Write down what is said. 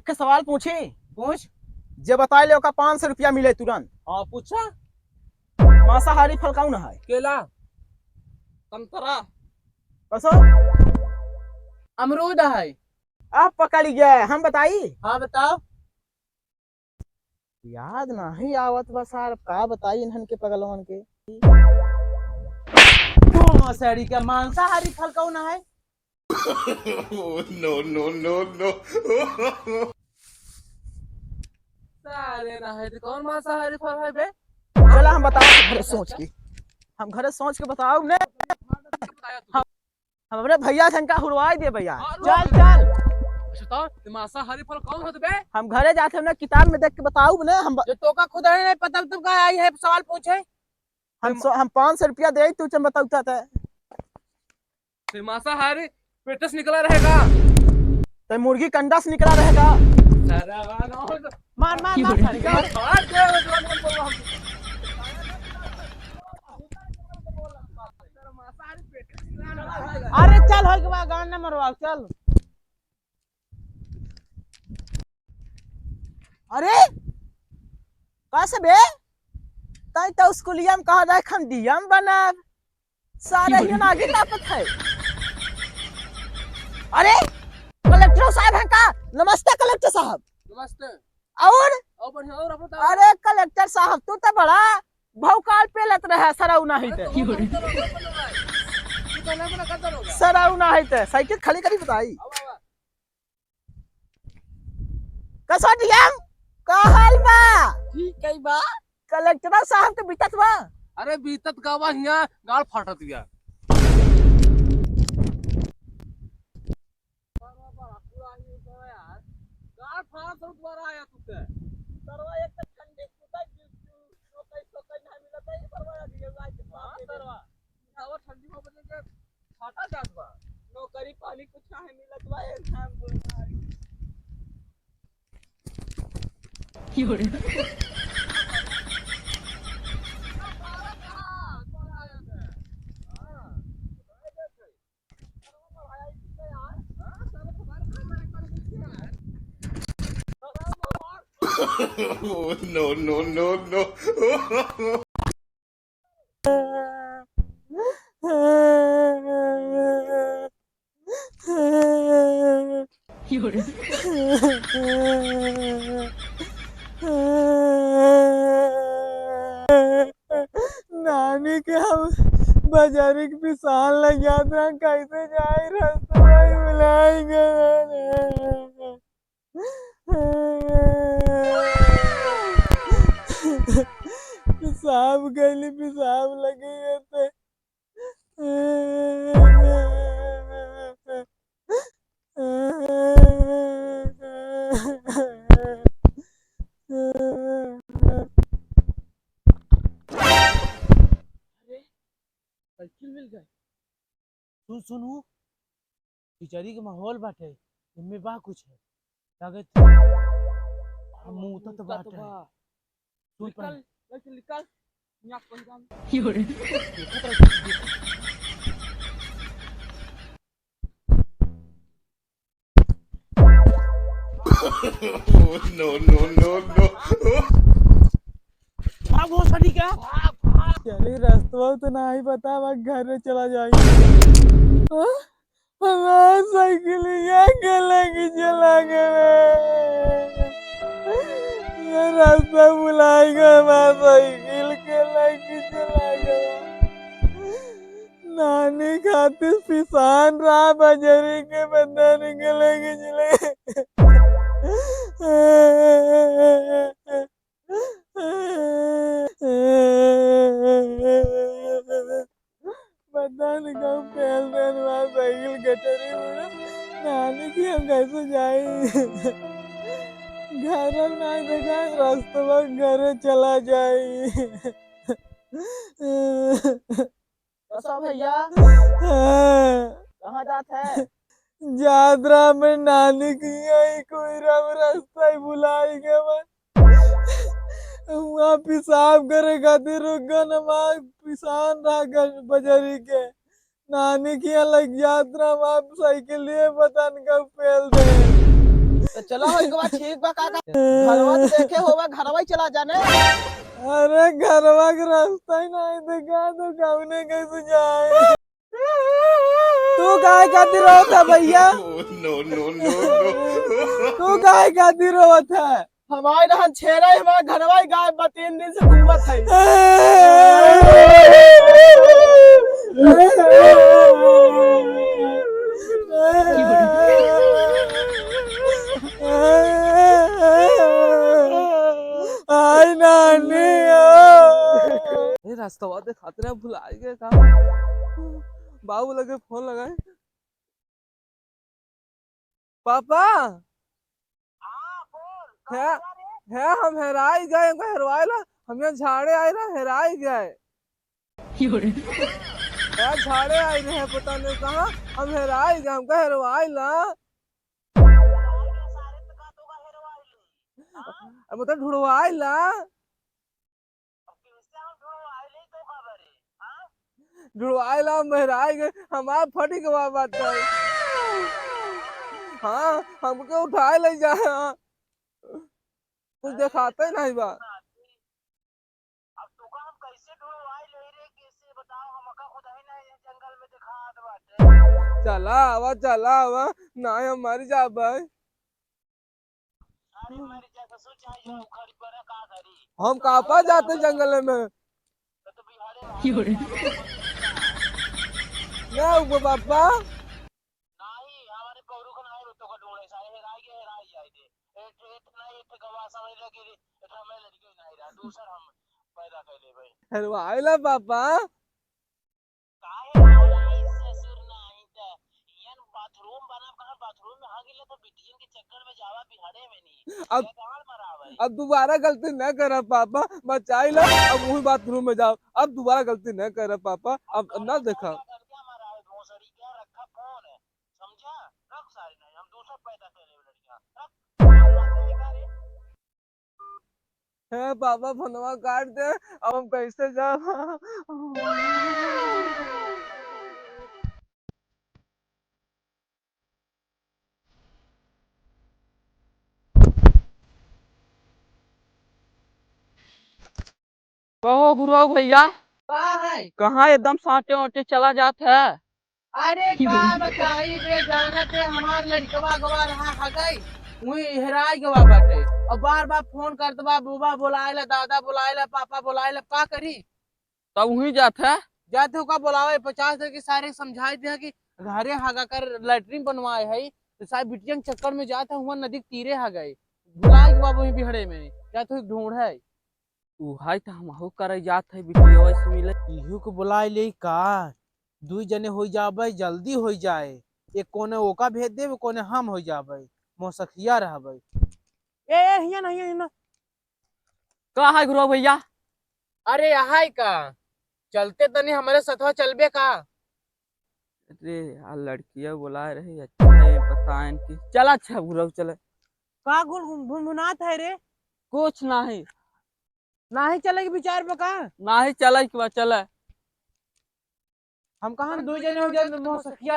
एक के सवाल पूछी। पूछ। जे बताए ले ओका 500 रुपया मिले तुरंत। हाँ पूछा। मांसाहारी फल कौन है? केला, संतरा, कसो अमरूद है। आप पकड़ गए, हम बताई। हाँ बताओ। याद नहीं आवत बस यार, का बताई इन्हन के पगलवन के। मौसड़ी का मांसाहारी फल कौन है? No, no, no, no. सारे ना है तो कौन मांसाहारी फल है बे? चला हम बताओ घरे सोच के, हम घरे सोच के बताओ ने। हम हमरे भैया झनका हुरवाई दे भैया। चल चल बताओ मांसाहारी फल कौन होते बे? हम घरे जाते हमने किताब में देख के बताऊ ने। हम जो तो का खुद नहीं पता तुम का आई है सवाल पूछे। हम 500 रुपया दे तू चल बताऊता था। फिर मांसाहारी पेटस निकला रहेगा। तो मुर्गी कंडा से निकला रहेगा। मार मार अरे चल हो गया गान न मरवाओ चल। अरे कैसे बे तई तो स्कूलिया में कहा रहे खंडियम बनाब सारे ही आगे ताकत है। अरे कलेक्टर साहब हैं का? नमस्ते कलेक्टर साहब। नमस्ते। और बढ़िया और अपना। अरे कलेक्टर साहब तू तो बड़ा भौकाल पे लत रहा सराउ ना हिते। सराउ ना हिते साइकिल खाली करी बताई। कसो डीएम का हाल बा? ठीक है बा। कलेक्टर साहब के बीतत बा। अरे बीतत का बा हिया गाल फाटत गया। गाल फाट दोबारा आया तुते। सरवा एक त ठंडी कुतै सोकै ना मिलत है सरवा दिए लाइक सरवा। हवा ठंडी में बजे के फाटा जात बा। नौकरी पानी कुछ है मिलत बा एग्जाम बोल। No, no, no, no. नानी के हम बाजारी के पिसान लग यात्रा कैसे जाए रास्ता में बुलाएंगे। पिसाब गली पिसाब लगी है ते। साइकिल मिल गए। सुनू बिचारी के माहौल बाटे इनमें बा कुछ है लागत हम उतर तो बाटे सुन पर निकल नाक पंजाम No, no, no, no. भाग हो सड़ी क्या? चली रास्ता तो ना ही पता वह घर में चला जाएगी। हमारा साइकिल के लगी चला गए। ये रास्ता बुलाएगा हमारा साइकिल के लगी चला गया। नानी खातिर पिसान रहा बजरी के बंदा निकलेगी चले। बंदा निकल पहल दिन वहाँ साइकिल गटरी में नानी की हम कैसे जाए। घर ना देखा रास्ता घर चला जाए। कैसा भैया कहाँ जात है? जादरा में नानी की आई कोई रास्ता ही भुलाई गया मैं। वहाँ पिसाब करे खातिर रुक गए न वहाँ पिसान रहा बजरी के। नानी की अलग यात्रा वहाँ साइकिल लिए पता नहीं कब फेल दे। तो चलो एक बार ठीक बा काका घरवा तो देखे होगा घरवा ही चला जाने। अरे घरवा के रास्ता ही नहीं दिखा तो कौने कैसे जाए। तू काय खातिर रोत है भैया? No, no, no, no. तू काय खातिर रोत है? हमारे यहाँ छेरा हमारे घरवा ही गाय बा 3 दिन से घूमत है। आई नानी ये रास्ता दे खातिर भुला गए का बाबू लगे फोन लगाए। पापा है हम हेराई गए हमको हेरवाइला हम यहाँ झाड़े आए ना हेराई गए यार झाड़े आए रहे पता नहीं कहाँ हम हेराई गए हमको हेरवाइला मतलब ढूंढवाइला ढूंढवाइला हम हेराई गए हमारा फटी के बात है। हाँ हमको उठाए ले जा कुछ दिखाते नहीं बा। अब तुका हम कैसे ढूंढवाई ले रे कैसे बताओ हमका खुद ही नहीं जंगल में दिखात बाटे। चला आवा ना हम मर जा भाई। अरे मर जा तो सोच आई जो खड़ी पर का करी हम कापा जाते जंगल में तो बिहारे ना वो पापा नहीं हमारे पौरू को नहीं तो को ढूंढे सारे हेराई जाए दे एक नहीं एक गवा समझ लगी एक हमें लड़की नहीं रहा दूसरा हम पैदा कर ले भाई हेरवाइला पापा काहे इससे सुर नहीं था यन बाथरूम बना कहां बाथरूम में आ गेले तो बिटियन के चक्कर में जावा बिहाड़े में नहीं अब कहां मरा भाई। अब दोबारा गलती न करा पापा बचाइला अब वही बाथरूम में जाओ अब दोबारा गलती न करा पापा अब न देखा है पापा फोनवा काट दे अब हम कैसे जा। कहो गुरु भैया कहाँ एकदम साटे ओटे चला जात है। अरे का बताई रे जाना ते हमार लड़कवा गवा रहा हा गई मुई हेराई गवा बाटे और बार बार फोन करत बा बुबा बुलाएला दादा बुलाएला पापा बुलाएला का करी तब वहीं जात है जाते हो का बुलावे 50 के सारे समझाई दे कि घरे हागा कर लैट्रिन बनवाए है तो साहब बिटियन चक्कर में जाते हुआ नदी के तीरे हा गए बुलाए के बाबू बिहड़े में जाते हो ढूंढ है उहाई तो हम हो करे जात है बिटिया से मिले इहू को बुलाए ले का 2 जने हो जाबे जल्दी हो जाए एक कोने ओका भेज दे कोने हम हो जाबे मोसखिया रहबे ए हिया नहीं ना कहाँ है गुरु भैया। अरे यहाँ का चलते तनी हमारे साथवा चलबे का। अरे यार लड़कियां बुला रही अच्छा है बताएं कि चला अच्छा गुरु चले का गुनगुनात है रे कुछ नहीं नाही चले के विचार पे का ना ही चले कि चले हम कहां 2 जने हो जाए मोसखिया